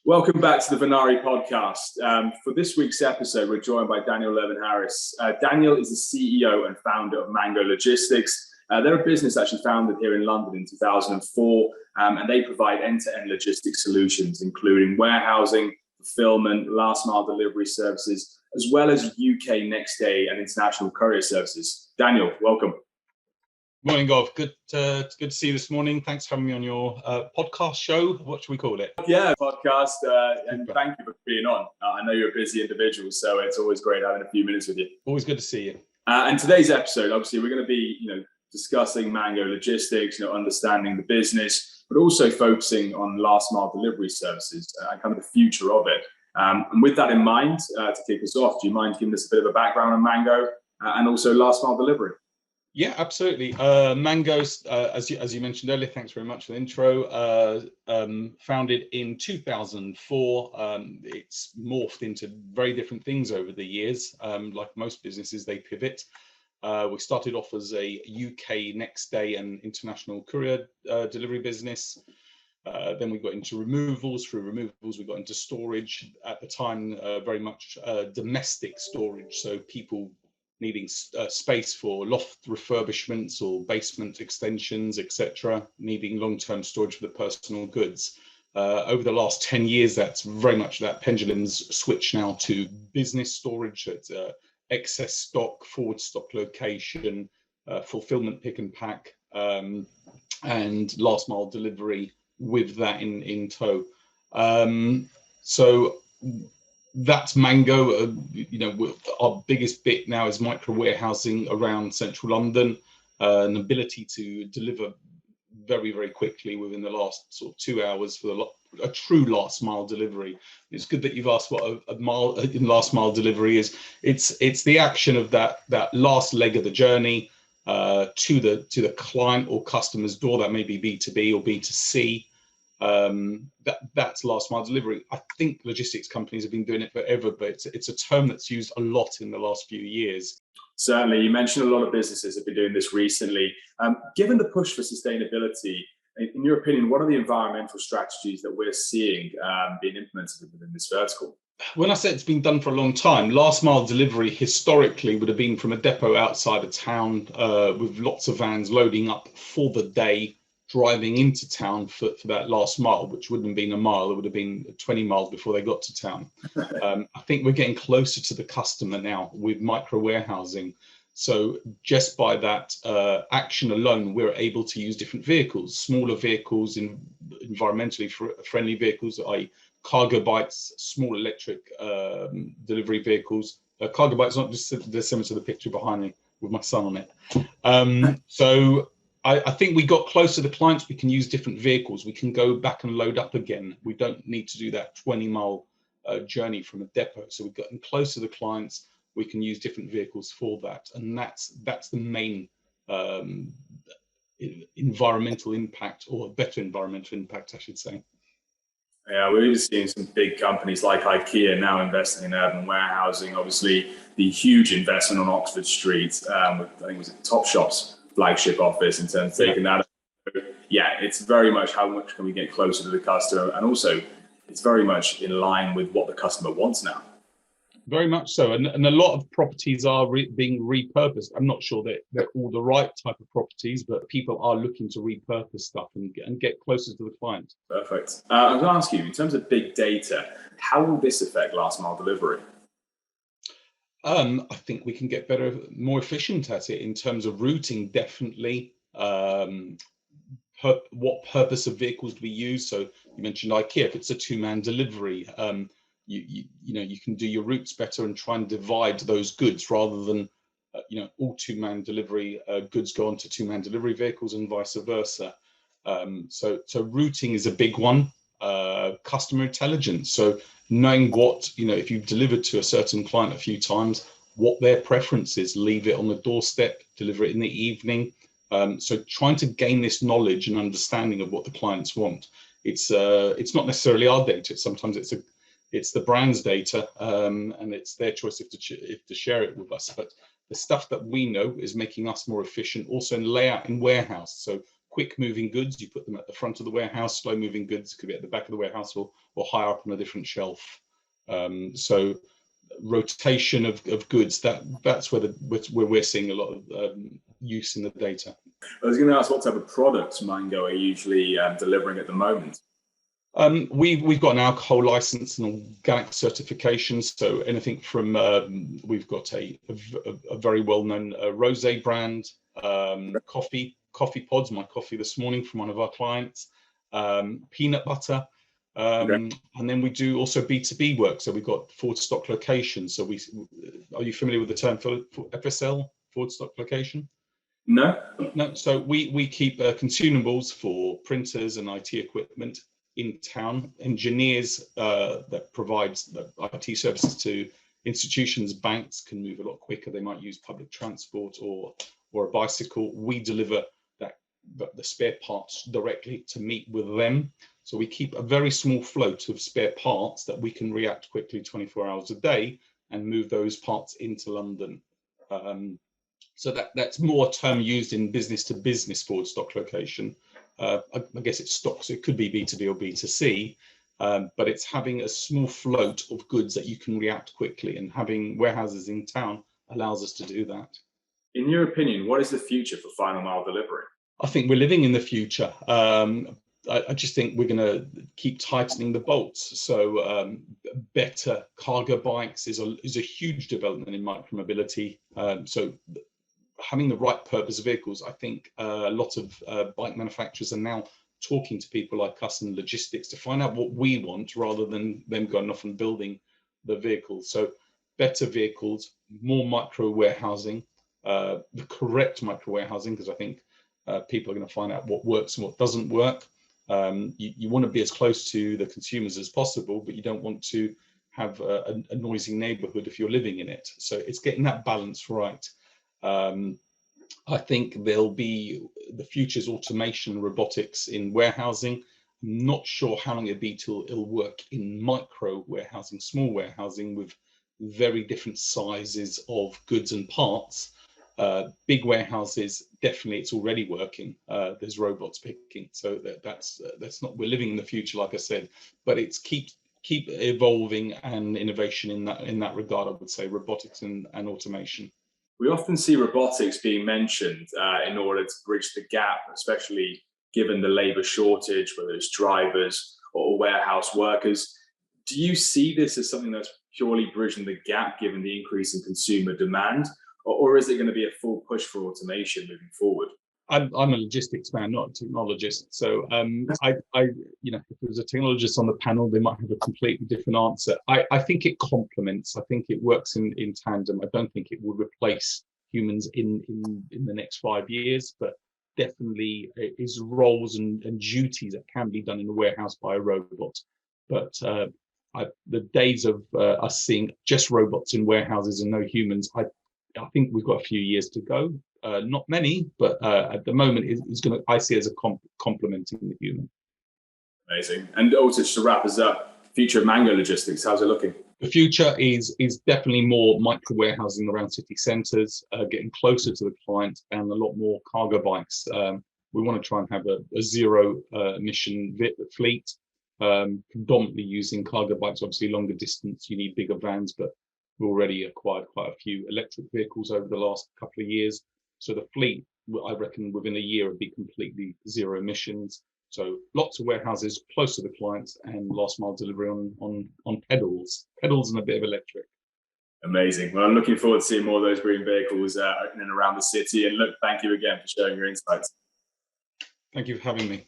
Welcome back to the Venari podcast. For this week's episode, we're joined by Daniel Harris. Daniel is the CEO and founder of Mango Logistics. They're a business actually founded here in London in 2004, and they provide end-to-end logistics solutions, including warehousing, fulfillment, last mile delivery services, as well as UK next day and international courier services. Daniel, welcome. Morning, Gov. Good to see you this morning. Thanks for having me on your podcast show. What should we call it? Yeah, podcast. And thank you for being on. I know you're a busy individual, so it's always great having a few minutes with you. Always good to see you. And today's episode, obviously, we're going to be, discussing Mango Logistics, understanding the business, but also focusing on last mile delivery services and kind of the future of it. And with that in mind, to kick us off, do you mind giving us a bit of a background on Mango and also last mile delivery? Yeah, absolutely. Mango's, as you mentioned earlier, thanks very much for the intro, founded in 2004. It's morphed into very different things over the years. Like most businesses, they pivot. We started off as a UK next day and international courier delivery business. Then we got into removals. Through removals, we got into storage. At the time, very much domestic storage, so people needing space for loft refurbishments or basement extensions, etc., needing long-term storage for the personal goods. Over the last 10 years, that's very much that pendulum's switched now to business storage. It's excess stock, forward stock location, fulfillment pick and pack, and last mile delivery with that in tow. So that's Mango. Our biggest bit now is micro warehousing around central London, an ability to deliver very, very quickly within the last sort of 2 hours for a true last mile delivery. It's good that you've asked what a mile in last mile delivery is. It's the action of that last leg of the journey to the client or customer's door. That may be B2B or B2C. That's last mile delivery. I think logistics companies have been doing it forever, but it's a term that's used a lot in the last few years. Certainly, you mentioned a lot of businesses have been doing this recently. Given the push for sustainability, in your opinion, what are the environmental strategies that we're seeing being implemented within this vertical? When I say it's been done for a long time, last mile delivery historically would have been from a depot outside of town with lots of vans loading up for the day, driving into town for that last mile, which wouldn't have been a mile, it would have been 20 miles before they got to town. I think we're getting closer to the customer now with micro warehousing. So just by that action alone, we're able to use different vehicles, smaller vehicles, environmentally friendly vehicles, i.e. cargo bikes, small electric delivery vehicles. Cargo bikes, not just similar to the picture behind me with my son on it. So I think we got close to the clients. We can use different vehicles. We can go back and load up again. We don't need to do that 20-mile journey from a depot. So we've gotten close to the clients. We can use different vehicles for that. And that's the main environmental impact, or better environmental impact, I should say. Yeah, we're even seeing some big companies like IKEA now investing in urban warehousing. Obviously, the huge investment on Oxford Street, with, I think it was Topshop's flagship office in terms of taking that. Yeah, it's very much how much can we get closer to the customer, and also it's very much in line with what the customer wants now. Very much so, and a lot of properties are being repurposed. I'm not sure that they're all the right type of properties, but people are looking to repurpose stuff and get closer to the client. Perfect. I was going to ask you, in terms of big data, how will this affect last mile delivery? I think we can get better, more efficient at it in terms of routing, definitely. What purpose of vehicles do we use? So you mentioned IKEA. If it's a two-man delivery, you can do your routes better and try and divide those goods rather than all two-man delivery goods go onto two-man delivery vehicles and vice versa. So routing is a big one. Customer intelligence. So knowing what, if you've delivered to a certain client a few times, what their preference is, leave it on the doorstep, deliver it in the evening. So trying to gain this knowledge and understanding of what the clients want. It's not necessarily our data. Sometimes it's the brand's data, and it's their choice if to share it with us. But the stuff that we know is making us more efficient, also in layout in warehouse. So quick moving goods, you put them at the front of the warehouse. Slow moving goods could be at the back of the warehouse or higher up on a different shelf. So rotation of goods, that's where we're seeing a lot of use in the data. I was going to ask, what type of products Mango are usually delivering at the moment? We've got an alcohol license and organic certification, so anything from we've got a very well-known rosé brand, coffee pods, my coffee this morning from one of our clients, peanut butter, and then we do also B2B work. So we've got forward stock location. So are you familiar with the term for FSL, forward stock location? No. So we keep consumables for printers and IT equipment in town. Engineers that provides the IT services to institutions, banks can move a lot quicker. They might use public transport or a bicycle. We deliver the spare parts directly to meet with them. So we keep a very small float of spare parts that we can react quickly 24 hours a day and move those parts into London. So that's more a term used in business to business forward stock location. I guess it's stocks, so it could be B2B or B2C, but it's having a small float of goods that you can react quickly, and having warehouses in town allows us to do that. In your opinion, what is the future for final mile delivery? I think we're living in the future. I just think we're going to keep tightening the bolts. So better cargo bikes is a huge development in micromobility. So having the right purpose vehicles, I think a lot of bike manufacturers are now talking to people like us in logistics to find out what we want rather than them going off and building the vehicles. So better vehicles, more micro warehousing, the correct micro warehousing, because I think people are going to find out what works and what doesn't work. You want to be as close to the consumers as possible, but you don't want to have a noisy neighborhood if you're living in it. So it's getting that balance right. I think the future's automation, robotics in warehousing. I'm not sure how long it'll be till it'll work in micro warehousing, small warehousing with very different sizes of goods and parts. Big warehouses, definitely it's already working. There's robots picking, so that's not, we're living in the future, like I said, but it's keep evolving and innovation in that regard. I would say robotics and automation. We often see robotics being mentioned in order to bridge the gap, especially given the labor shortage, whether it's drivers or warehouse workers. Do you see this as something that's purely bridging the gap given the increase in consumer demand, or is it going to be a full push for automation moving forward? I'm a logistics man, not a technologist. So if there was a technologist on the panel, they might have a completely different answer. I think it complements. I think it works in tandem. I don't think it would replace humans in the next 5 years, but definitely it is roles and duties that can be done in a warehouse by a robot. But the days of us seeing just robots in warehouses and no humans, I think we've got a few years to go. Not many, but at the moment, I see it as a complementing the human. Amazing. And also, just to wrap us up, future of Mango Logistics, how's it looking? The future is definitely more micro warehousing around city centres, getting closer to the client, and a lot more cargo bikes. We want to try and have a zero emission fleet, predominantly using cargo bikes. Obviously, longer distance, you need bigger vans, but we've already acquired quite a few electric vehicles over the last couple of years. So the fleet, I reckon within a year, would be completely zero emissions. So lots of warehouses close to the clients and last mile delivery on pedals and a bit of electric. Amazing. Well, I'm looking forward to seeing more of those green vehicles in and around the city. And look, thank you again for sharing your insights. Thank you for having me.